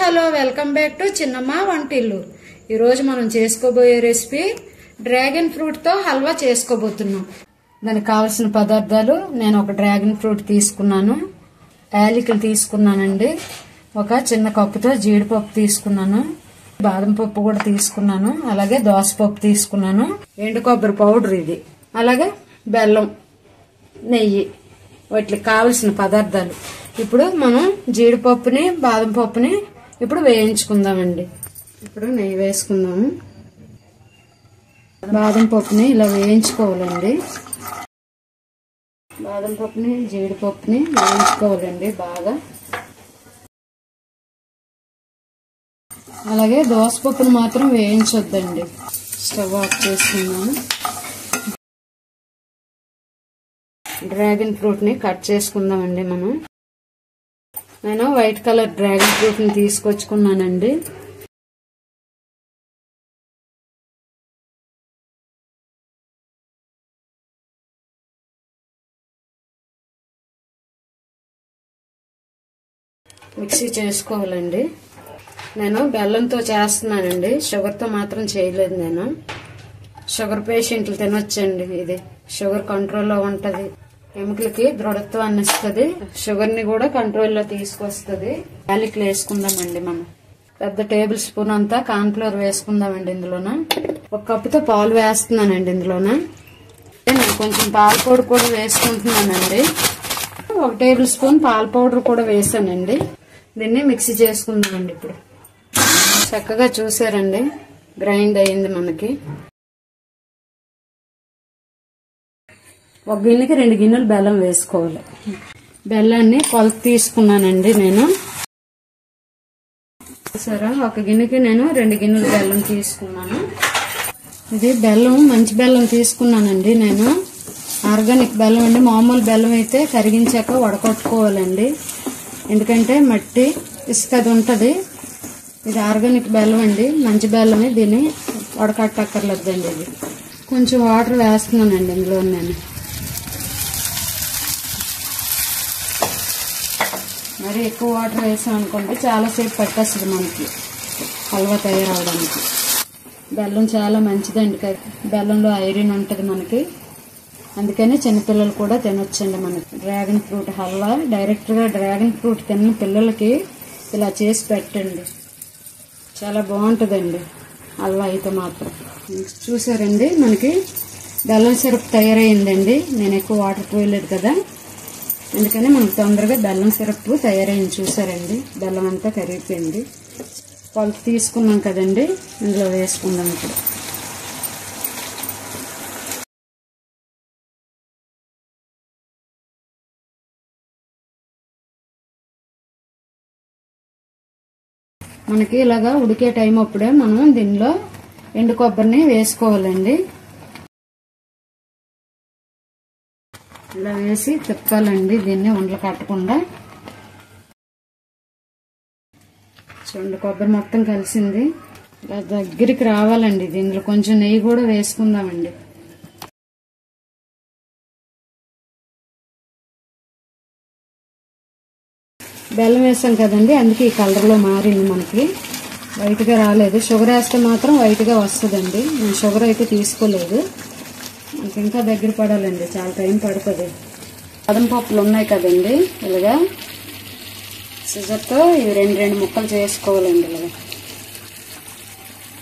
Hello welcome back to చిన్నమ్మ వంటిల్లు. ఈరోజు మనం చేసుకోబోయే రెసిపీ డ్రాగన్ ఫ్రూట్ తో హల్వా చేసుకోబోతున్నాం. దానికి కావాల్సిన పదార్థాలు నేను ఒక డ్రాగన్ ఫ్రూట్ తీసుకున్నాను, యాలకులు తీసుకున్నానండి, ఒక చిన్న కప్పుతో జీడిపప్పు తీసుకున్నాను, బాదం పప్పు కూడా తీసుకున్నాను, అలాగే దోసపప్పు తీసుకున్నాను, ఎండు కొబ్బరి పౌడర్ ఇది, అలాగే బెల్లం, నెయ్యి. వాటికి కావలసిన పదార్థాలు. ఇప్పుడు మనం జీడిపప్పుని బాదం పప్పుని ఇప్పుడు వేయించుకుందామండి. ఇప్పుడు నెయ్యి వేసుకుందాము. బాదం పప్పుని ఇలా వేయించుకోవాలండి. బాదం పప్పుని జీడిపప్పుని వేయించుకోవాలండి బాగా. అలాగే దోసపప్పుని మాత్రం వేయించొద్దండి. స్టవ్ ఆఫ్ చేసుకుందాము. డ్రాగన్ ఫ్రూట్ ని కట్ చేసుకుందామండి. నేను వైట్ కలర్ డ్రాగన్ ఫ్రూట్ ని తీసుకొచ్చుకున్నానండి. మిక్సీ చేసుకోవాలండి. నేను బెల్లంతో చేస్తున్నానండి, షుగర్తో మాత్రం చేయలేదు. నేను షుగర్ పేషెంట్లు తినొచ్చండి. ఇది షుగర్ కంట్రోల్లో ఉంటది, ఎముకలకి దృఢత్వాన్ని ఇస్తుంది, షుగర్ ని కూడా కంట్రోల్లో తీసుకొస్తుంది. యాలకులు వేసుకుందామండి. మనం పెద్ద టేబుల్ స్పూన్ అంతా కార్న్ ఫ్లోర్ వేసుకుందామండి. ఇందులోన ఒక కప్పుతో పాలు వేస్తున్నానండి. ఇందులోన నేను కొంచెం పాల పౌడర్ కూడా వేసుకుంటున్నానండి. ఒక టేబుల్ స్పూన్ పాల పౌడర్ కూడా వేసానండి. దీన్ని మిక్సీ చేసుకుందామండి. ఇప్పుడు చక్కగా చూసారండి, గ్రైండ్ అయ్యింది మనకి. ఒక గిన్నెకి 2 గిన్నెలు బెల్లం వేసుకోవాలి. బెల్లాన్ని కొలత తీసుకున్నానండి నేను. సరే, ఒక గిన్నెకి నేను 2 గిన్నెలు బెల్లం తీసుకున్నాను. ఇది బెల్లం మంచి బెల్లం తీసుకున్నానండి. నేను ఆర్గానిక్ బెల్లం అండి. మామూలు బెల్లం అయితే కరిగించాక వడకొట్టుకోవాలండి, ఎందుకంటే మట్టి ఇసుక అది ఉంటుంది. ఇది ఆర్గానిక్ బెల్లం అండి, మంచి బెల్లమే. దీన్ని వడకట్టక్కర్లేదండి. ఇది కొంచెం వాటర్ వేస్తున్నానండి ఇందులో. నేను మరి ఎక్కువ వాటర్ వేసాం అనుకోండి చాలాసేపు పట్టేస్తుంది మనకి హల్వా తయారవడానికి. బెల్లం చాలా మంచిదండి, బెల్లంలో ఐరన్ ఉంటుంది మనకి, అందుకని చిన్నపిల్లలు కూడా తినొచ్చండి. మనకి డ్రాగన్ ఫ్రూట్ హల్వా డైరెక్ట్గా డ్రాగన్ ఫ్రూట్ తిన్న పిల్లలకి ఇలా చేసి పెట్టండి, చాలా బాగుంటుందండి హల్వా అయితే మాత్రం. చూసారండి, మనకి బెల్లం సిరప్ తయారైందండి. నేను ఎక్కువ వాటర్ పోయలేదు కదా, అందుకని మనకు తొందరగా బెల్లం సిరప్ తయారైంది. చూసారండి, బెల్లం అంతా కరిగిపోయింది. కొలత తీసుకున్నాం కదండి, ఇందులో వేసుకుందాం. ఇప్పుడు మనకి ఇలాగా ఉడికే టైం అప్పుడే మనం దీనిలో ఎండు కొబ్బరిని వేసుకోవాలండి. ఇలా వేసి తిప్పాలండి, దీన్ని ఉండలు కట్టకుండా. చూడండి, కొబ్బరి మొత్తం కలిసింది. ఇలా దగ్గరికి రావాలండి. దీనిలో కొంచెం నెయ్యి కూడా వేసుకుందామండి. బెల్లం వేసాం కదండి, అందుకే ఈ కలర్లో మారింది. మనకి వైట్గా రాలేదు. షుగర్ వేస్తే మాత్రం వైట్గా వస్తుందండి. నేను షుగర్ అయితే తీసుకోలేదు. మనకి ఇంకా దగ్గర పడాలండి, చాలా టైం పడుతుంది. బాదం పప్పులు ఉన్నాయి కదండి, ఇలాగా సిజర్తో ఇవి 2 ముక్కలు చేసుకోవాలండి. ఇలాగా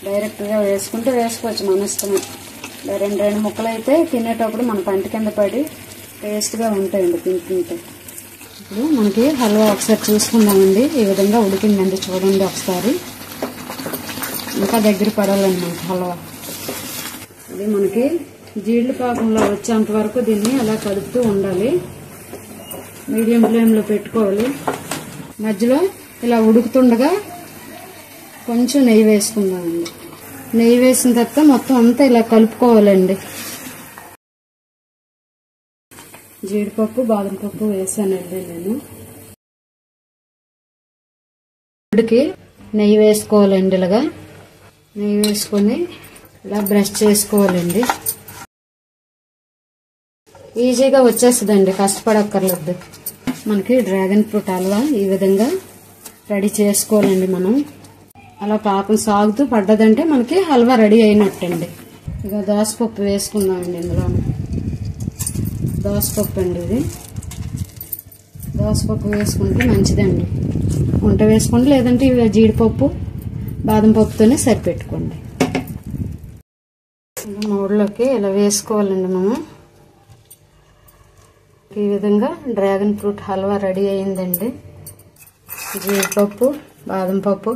డైరెక్ట్గా వేసుకుంటే వేసుకోవచ్చు, మన ఇష్టమే. 2 ముక్కలు అయితే తినేటప్పుడు మన పంట కింద పడి టేస్ట్గా ఉంటాయండి తింటుంటే. ఇప్పుడు మనకి హల్వా ఒకసారి చూసుకుందామండి. ఈ విధంగా ఉడికిందండి, చూడండి ఒకసారి. ఇంకా దగ్గర పడాలండి మనకి హల్వా. ఇది మనకి జీడి పాకంలో వచ్చేంత వరకు దీన్ని అలా కలుపుతూ ఉండాలి. మీడియం ఫ్లేమ్లో పెట్టుకోవాలి. మధ్యలో ఇలా ఉడుకుతుండగా కొంచెం నెయ్యి వేసుకుందామండి. నెయ్యి వేసిన తర్వాత మొత్తం అంతా ఇలా కలుపుకోవాలండి. జీడిపప్పు బాదం పప్పు వేసానండి నేను. ఉడికి నెయ్యి వేసుకోవాలండి. ఇలాగా నెయ్యి వేసుకొని ఇలా బ్రష్ చేసుకోవాలండి. ఈజీగా వచ్చేస్తుందండి, కష్టపడక్కర్లేదు. మనకి డ్రాగన్ ఫ్రూట్ హల్వా ఈ విధంగా రెడీ చేసుకోవాలండి మనం. అలా పాకం సాగుతూ పడ్డదంటే మనకి హల్వా రెడీ అయినట్టండి. ఇక దోసపప్పు వేసుకుందామండి. ఇందులో దోసపప్పు అండి, ఇది దోసపప్పు వేసుకుంటే మంచిదండి. వంట వేసుకోండి, లేదంటే ఇవి జీడిపప్పు బాదం పప్పుతోనే సరిపెట్టుకోండి. మూడులోకి ఇలా వేసుకోవాలండి మనం. ఈ విధంగా డ్రాగన్ ఫ్రూట్ హల్వా రెడీ అయిందండి. జీడిపప్పు బాదం పప్పు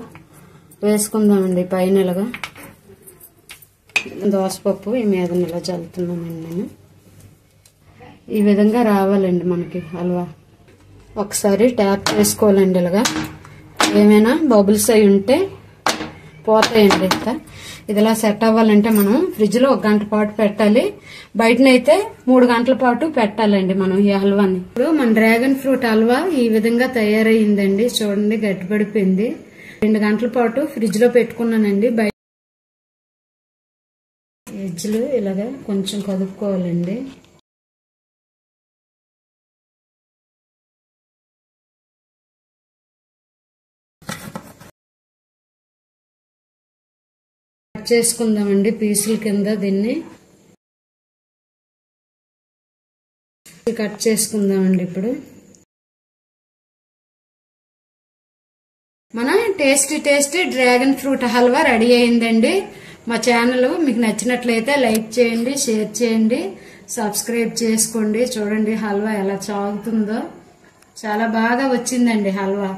వేసుకుందామండి పైన ఇలాగా. దోసపప్పు ఈ మీద ఇలా చల్లుతున్నానండి నేను. ఈ విధంగా రావాలండి మనకి హల్వా. ఒకసారి ట్యాప్ చేసుకోవాలండి ఇలాగా. ఏమైనా బబుల్స్ అయి ఉంటే పోతాయండి. ఇదిలా సెట్ అవ్వాలంటే మనం ఫ్రిడ్జ్ లో 1 గంట పాటు పెట్టాలి. బయటనైతే 3 గంటల పాటు పెట్టాలండి మనం ఈ హల్వాని. ఇప్పుడు మన డ్రాగన్ ఫ్రూట్ హల్వా ఈ విధంగా తయారయ్యిందండి. చూడండి, గట్టిపడిపోయింది. 2 గంటల పాటు ఫ్రిడ్జ్ లో పెట్టుకున్నానండి. బయట ఎడ్జ్లు ఇలాగా కొంచెం కదుపుకోవాలండి. కట్ చేసుకుందామండి పీసుల కింద. దీన్ని కట్ చేసుకుందామండి. ఇప్పుడు మన tasty dragon fruit halwa ready అయిందండి. మా ఛానల్ మీకు నచ్చినట్లయితే లైక్ చేయండి, షేర్ చేయండి, సబ్స్క్రైబ్ చేసుకోండి. చూడండి హల్వా ఎలా సాగుతుందో. చాలా బాగా వచ్చిందండి హల్వా.